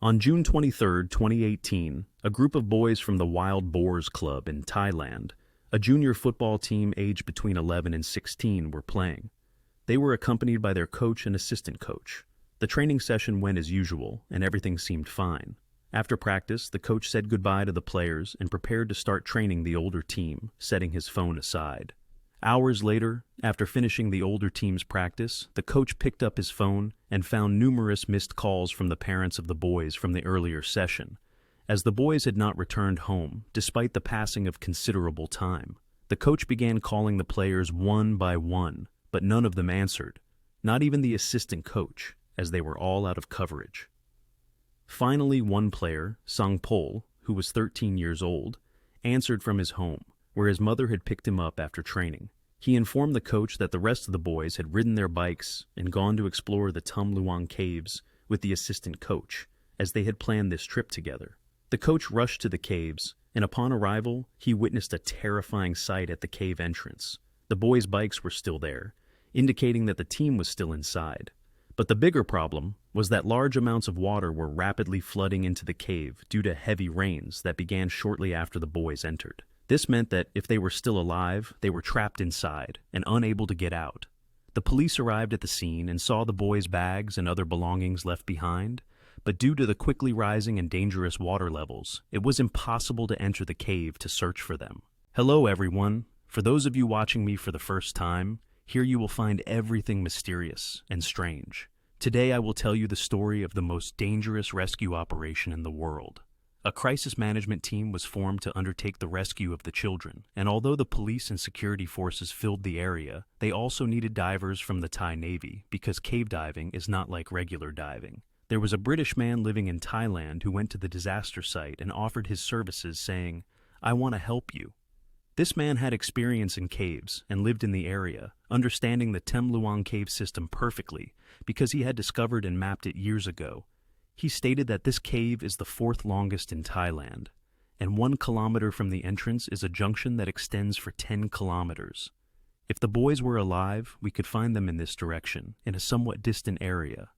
On June 23, 2018, a group of boys from the Wild Boars Club in Thailand, a junior football team aged between 11 and 16, were playing. They were accompanied by their coach and assistant coach. The training session went as usual, and everything seemed fine. After practice, the coach said goodbye to the players and prepared to start training the older team, setting his phone aside. Hours later, after finishing the older team's practice, the coach picked up his phone and found numerous missed calls from the parents of the boys from the earlier session. As the boys had not returned home, despite the passing of considerable time, the coach began calling the players one by one, but none of them answered, not even the assistant coach, as they were all out of coverage. Finally, one player, Sang Pol, who was 13 years old, answered from his home, where his mother had picked him up after training. He informed the coach that the rest of the boys had ridden their bikes and gone to explore the Tham Luang caves with the assistant coach, as they had planned this trip together. The coach rushed to the caves, and upon arrival, he witnessed a terrifying sight at the cave entrance. The boys' bikes were still there, indicating that the team was still inside. But the bigger problem was that large amounts of water were rapidly flooding into the cave due to heavy rains that began shortly after the boys entered. This meant that if they were still alive, they were trapped inside and unable to get out. The police arrived at the scene and saw the boys' bags and other belongings left behind, but due to the quickly rising and dangerous water levels, it was impossible to enter the cave to search for them. Hello everyone. For those of you watching me for the first time, here you will find everything mysterious and strange. Today I will tell you the story of the most dangerous rescue operation in the world. A crisis management team was formed to undertake the rescue of the children, and although the police and security forces filled the area, they also needed divers from the Thai Navy because cave diving is not like regular diving. There was a British man living in Thailand who went to the disaster site and offered his services saying, "I want to help you." This man had experience in caves and lived in the area, understanding the Tham Luang cave system perfectly because he had discovered and mapped it years ago. He stated that this cave is the fourth longest in Thailand, and 1 kilometer from the entrance is a junction that extends for 10 kilometers. If the boys were alive, we could find them in this direction, in a somewhat distant area.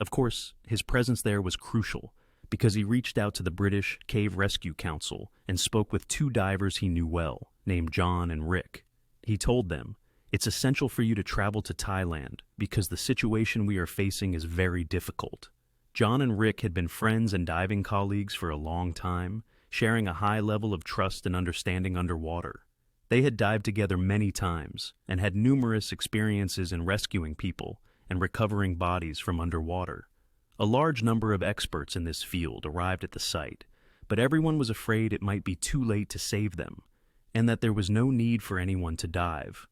Of course, his presence there was crucial, because he reached out to the British Cave Rescue Council and spoke with 2 divers he knew well, named John and Rick. He told them, "It's essential for you to travel to Thailand, because the situation we are facing is very difficult." John and Rick had been friends and diving colleagues for a long time, sharing a high level of trust and understanding underwater. They had dived together many times and had numerous experiences in rescuing people and recovering bodies from underwater. A large number of experts in this field arrived at the site, but everyone was afraid it might be too late to save them, and that there was no need for anyone to dive.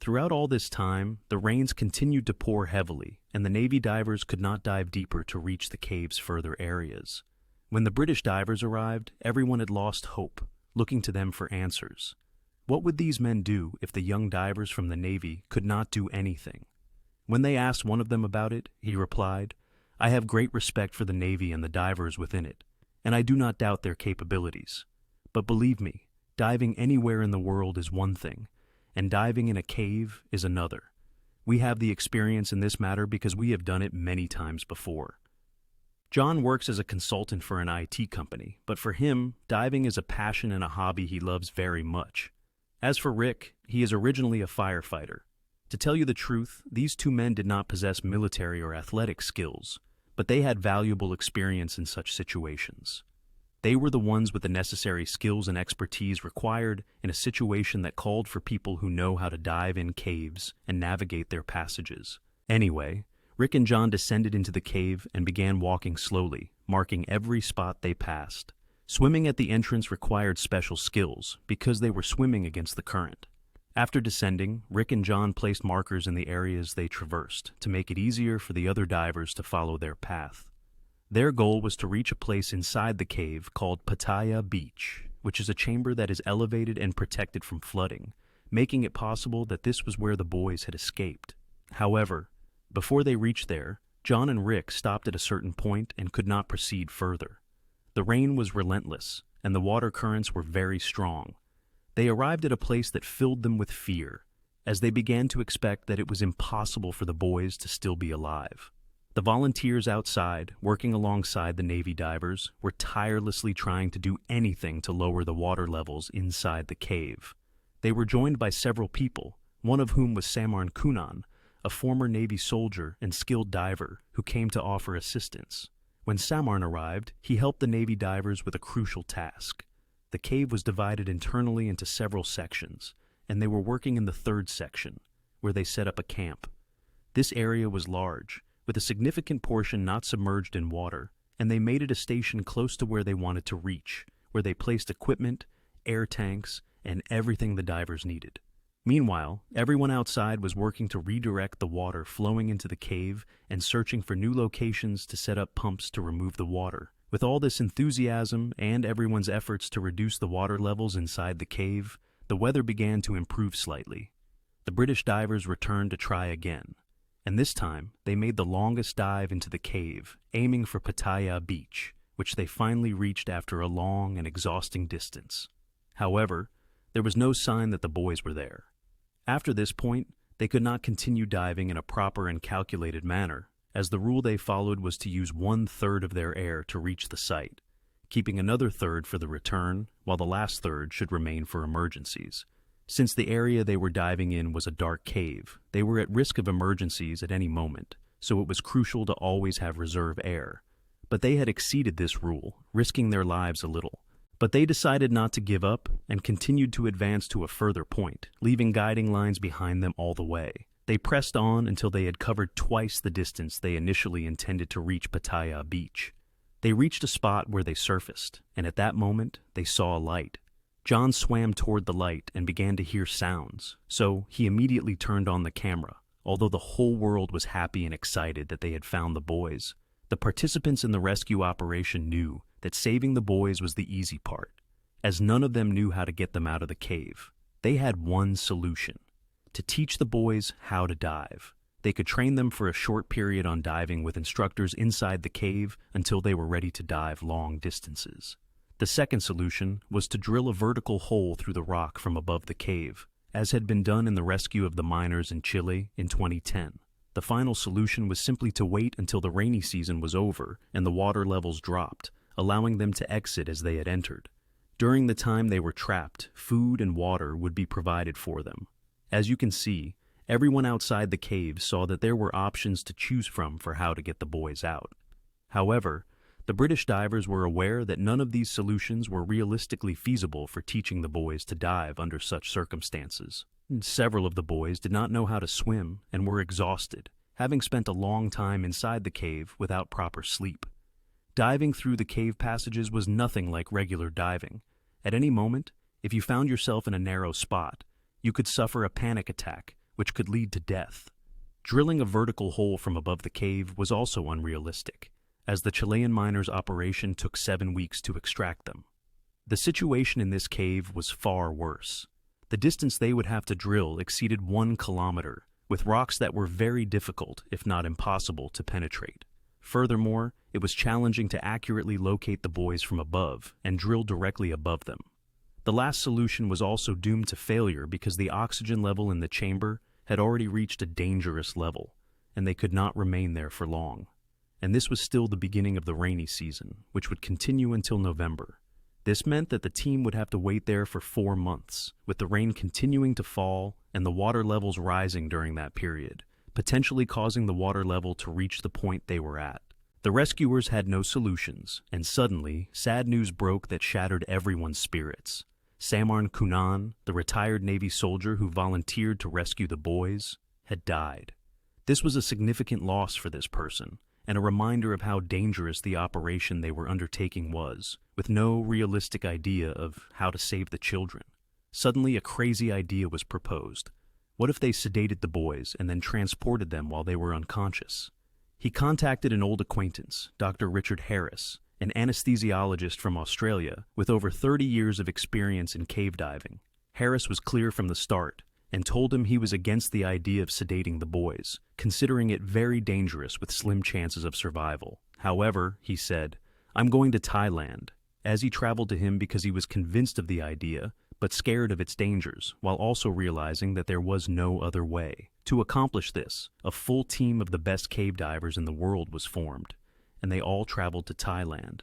Throughout all this time, the rains continued to pour heavily, and the Navy divers could not dive deeper to reach the cave's further areas. When the British divers arrived, everyone had lost hope, looking to them for answers. What would these men do if the young divers from the Navy could not do anything? When they asked one of them about it, he replied, "I have great respect for the Navy and the divers within it, and I do not doubt their capabilities. But believe me, diving anywhere in the world is one thing, and diving in a cave is another. We have the experience in this matter because we have done it many times before." John works as a consultant for an IT company, but for him, diving is a passion and a hobby he loves very much. As for Rick, he is originally a firefighter. To tell you the truth, these 2 men did not possess military or athletic skills, but they had valuable experience in such situations. They were the ones with the necessary skills and expertise required in a situation that called for people who know how to dive in caves and navigate their passages. Anyway, Rick and John descended into the cave and began walking slowly, marking every spot they passed. Swimming at the entrance required special skills because they were swimming against the current. After descending, Rick and John placed markers in the areas they traversed to make it easier for the other divers to follow their path. Their goal was to reach a place inside the cave called Pattaya Beach, which is a chamber that is elevated and protected from flooding, making it possible that this was where the boys had escaped. However, before they reached there, John and Rick stopped at a certain point and could not proceed further. The rain was relentless, and the water currents were very strong. They arrived at a place that filled them with fear, as they began to expect that it was impossible for the boys to still be alive. The volunteers outside, working alongside the Navy divers, were tirelessly trying to do anything to lower the water levels inside the cave. They were joined by several people, one of whom was Samar Kunan, a former Navy soldier and skilled diver who came to offer assistance. When Samar arrived, he helped the Navy divers with a crucial task. The cave was divided internally into several sections, and they were working in the third section, where they set up a camp. This area was large, with a significant portion not submerged in water, and they made it a station close to where they wanted to reach, where they placed equipment, air tanks, and everything the divers needed. Meanwhile, everyone outside was working to redirect the water flowing into the cave and searching for new locations to set up pumps to remove the water. With all this enthusiasm and everyone's efforts to reduce the water levels inside the cave, the weather began to improve slightly. The British divers returned to try again, and this time they made the longest dive into the cave, aiming for Pattaya Beach, which they finally reached after a long and exhausting distance. However, there was no sign that the boys were there. After this point, they could not continue diving in a proper and calculated manner, as the rule they followed was to use 1/3 of their air to reach the site, keeping another third for the return, while the last third should remain for emergencies. Since the area they were diving in was a dark cave, they were at risk of emergencies at any moment, so it was crucial to always have reserve air. But they had exceeded this rule, risking their lives a little. But they decided not to give up and continued to advance to a further point, leaving guiding lines behind them all the way. They pressed on until they had covered twice the distance they initially intended to reach Pattaya Beach. They reached a spot where they surfaced, and at that moment, they saw a light. John swam toward the light and began to hear sounds, so he immediately turned on the camera, although the whole world was happy and excited that they had found the boys. The participants in the rescue operation knew that saving the boys was the easy part, as none of them knew how to get them out of the cave. They had one solution: to teach the boys how to dive. They could train them for a short period on diving with instructors inside the cave until they were ready to dive long distances. The second solution was to drill a vertical hole through the rock from above the cave, as had been done in the rescue of the miners in Chile in 2010. The final solution was simply to wait until the rainy season was over and the water levels dropped, allowing them to exit as they had entered. During the time they were trapped, food and water would be provided for them. As you can see, everyone outside the cave saw that there were options to choose from for how to get the boys out. However, the British divers were aware that none of these solutions were realistically feasible for teaching the boys to dive under such circumstances. Several of the boys did not know how to swim and were exhausted, having spent a long time inside the cave without proper sleep. Diving through the cave passages was nothing like regular diving. At any moment, if you found yourself in a narrow spot, you could suffer a panic attack, which could lead to death. Drilling a vertical hole from above the cave was also unrealistic, as the Chilean miners' operation took 7 weeks to extract them. The situation in this cave was far worse. The distance they would have to drill exceeded 1 kilometer, with rocks that were very difficult, if not impossible, to penetrate. Furthermore, it was challenging to accurately locate the boys from above and drill directly above them. The last solution was also doomed to failure because the oxygen level in the chamber had already reached a dangerous level, and they could not remain there for long. And this was still the beginning of the rainy season, which would continue until November. This meant that the team would have to wait there for 4 months, with the rain continuing to fall and the water levels rising during that period, potentially causing the water level to reach the point they were at. The rescuers had no solutions, and suddenly, sad news broke that shattered everyone's spirits. Samar Kunan, the retired Navy soldier who volunteered to rescue the boys, had died. This was a significant loss for this person, and a reminder of how dangerous the operation they were undertaking was, with no realistic idea of how to save the children. Suddenly, a crazy idea was proposed. What if they sedated the boys and then transported them while they were unconscious? He contacted an old acquaintance, Dr. Richard Harris, an anesthesiologist from Australia with over 30 years of experience in cave diving. Harris was clear from the start and told him he was against the idea of sedating the boys, considering it very dangerous with slim chances of survival. However, he said, "I'm going to Thailand," as he traveled to him because he was convinced of the idea, but scared of its dangers, while also realizing that there was no other way. To accomplish this, a full team of the best cave divers in the world was formed, and they all traveled to Thailand.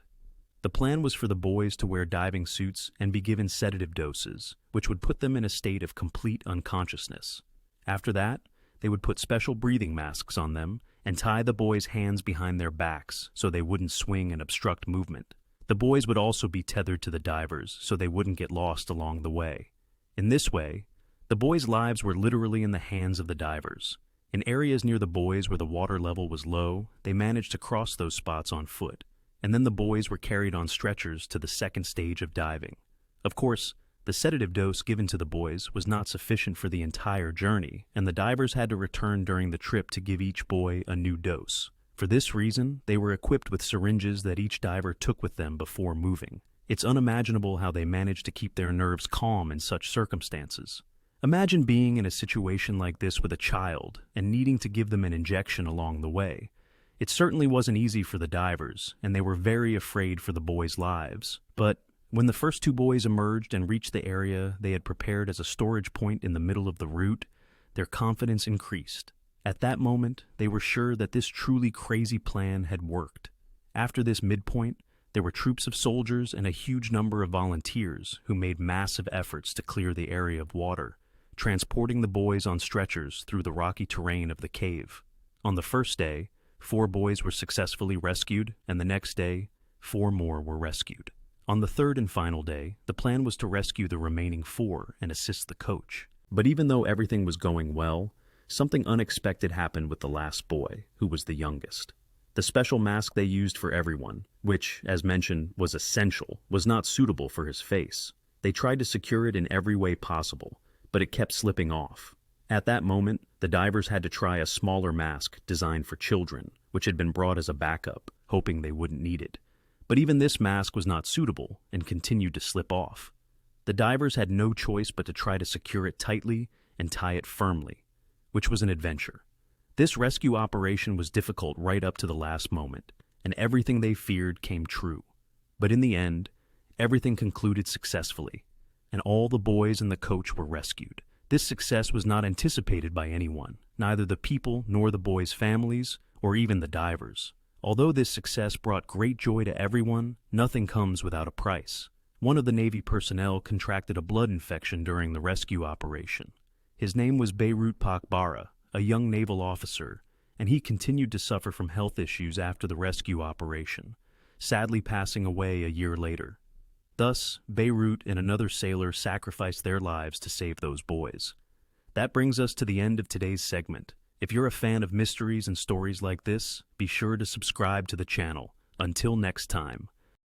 The plan was for the boys to wear diving suits and be given sedative doses, which would put them in a state of complete unconsciousness. After that, they would put special breathing masks on them and tie the boys' hands behind their backs so they wouldn't swing and obstruct movement. The boys would also be tethered to the divers so they wouldn't get lost along the way. In this way, the boys' lives were literally in the hands of the divers. In areas near the boys where the water level was low, they managed to cross those spots on foot, and then the boys were carried on stretchers to the second stage of diving. Of course, the sedative dose given to the boys was not sufficient for the entire journey, and the divers had to return during the trip to give each boy a new dose. For this reason, they were equipped with syringes that each diver took with them before moving. It's unimaginable how they managed to keep their nerves calm in such circumstances. Imagine being in a situation like this with a child and needing to give them an injection along the way. It certainly wasn't easy for the divers, and they were very afraid for the boys' lives. But when the first two boys emerged and reached the area they had prepared as a storage point in the middle of the route, their confidence increased. At that moment, they were sure that this truly crazy plan had worked. After this midpoint, there were troops of soldiers and a huge number of volunteers who made massive efforts to clear the area of water, transporting the boys on stretchers through the rocky terrain of the cave. On the first day, 4 boys were successfully rescued, and the next day, 4 more were rescued. On the third and final day, the plan was to rescue the remaining 4 and assist the coach. But even though everything was going well, something unexpected happened with the last boy, who was the youngest. The special mask they used for everyone, which, as mentioned, was essential, was not suitable for his face. They tried to secure it in every way possible, but it kept slipping off. At that moment, the divers had to try a smaller mask designed for children, which had been brought as a backup, hoping they wouldn't need it. But even this mask was not suitable and continued to slip off. The divers had no choice but to try to secure it tightly and tie it firmly, which was an adventure. This rescue operation was difficult right up to the last moment, and everything they feared came true. But in the end, everything concluded successfully, and all the boys and the coach were rescued. This success was not anticipated by anyone, neither the people nor the boys' families, or even the divers. Although this success brought great joy to everyone, nothing comes without a price. One of the Navy personnel contracted a blood infection during the rescue operation. His name was Beirut Pakbara, a young naval officer, and he continued to suffer from health issues after the rescue operation, sadly passing away a year later. Thus, Beirut and another sailor sacrificed their lives to save those boys. That brings us to the end of today's segment. If you're a fan of mysteries and stories like this, be sure to subscribe to the channel. Until next time.